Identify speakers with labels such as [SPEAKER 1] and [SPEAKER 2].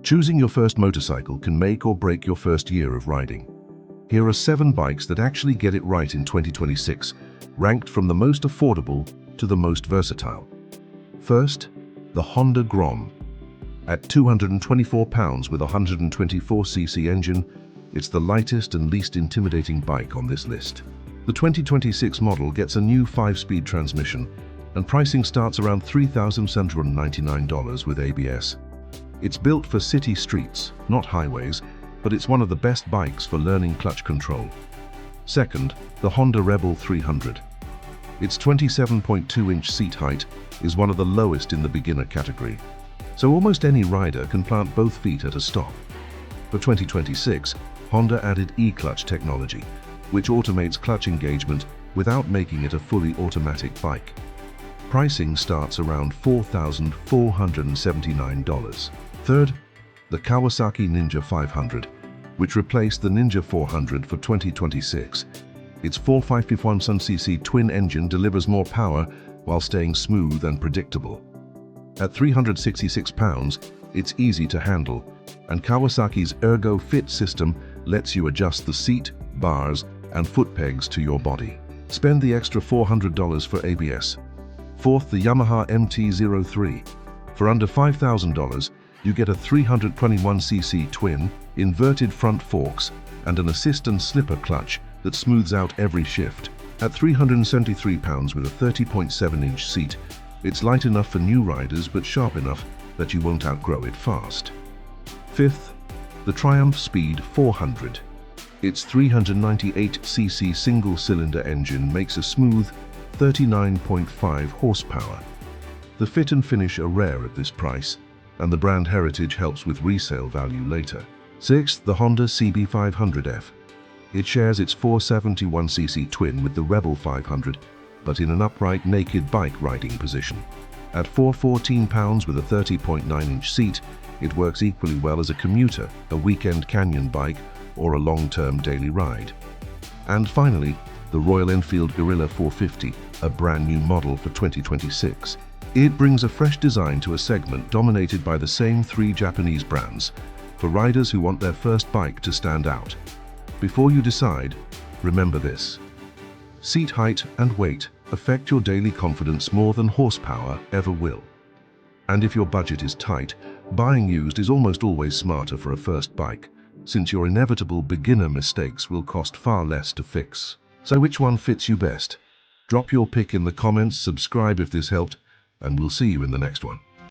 [SPEAKER 1] Choosing your first motorcycle can make or break your first year of riding. Here are 7 bikes that actually get it right in 2026, ranked from the most affordable to the most versatile. First, the Honda Grom. At £224 with a 124cc engine, it's the lightest and least intimidating bike on this list. The 2026 model gets a new 5-speed transmission, and pricing starts around $3,799 with ABS. It's built for city streets, not highways, but it's one of the best bikes for learning clutch control. Second, the Honda Rebel 300. Its 27.2-inch seat height is one of the lowest in the beginner category, so almost any rider can plant both feet at a stop. For 2026, Honda added e-clutch technology, which automates clutch engagement without making it a fully automatic bike. Pricing starts around $4,479. Third, the Kawasaki Ninja 500, which replaced the Ninja 400 for 2026. Its 451cc twin engine delivers more power while staying smooth and predictable. At £366, it's easy to handle, and Kawasaki's Ergo Fit system lets you adjust the seat, bars, and foot pegs to your body. Spend the extra $400 for ABS. Fourth, the Yamaha MT-03. For under $5,000, you get a 321cc twin, inverted front forks, and an assist and slipper clutch that smooths out every shift. At £373 with a 30.7-inch seat, it's light enough for new riders but sharp enough that you won't outgrow it fast. Fifth, the Triumph Speed 400. Its 398cc single-cylinder engine makes a smooth 39.5 horsepower. The fit and finish are rare at this price, and the brand heritage helps with resale value later. Sixth, the Honda CB500F. It shares its 471cc twin with the Rebel 500, but in an upright naked bike riding position. At £414 with a 30.9-inch seat, it works equally well as a commuter, a weekend canyon bike, or a long-term daily ride. And finally, the Royal Enfield Guerrilla 450, a brand new model for 2026. It brings a fresh design to a segment dominated by the same 3 Japanese brands, for riders who want their first bike to stand out. Before you decide, remember this: seat height and weight affect your daily confidence more than horsepower ever will. And if your budget is tight, buying used is almost always smarter for a first bike, since your inevitable beginner mistakes will cost far less to fix. So which one fits you best? Drop your pick in the comments, subscribe if this helped, and we'll see you in the next one.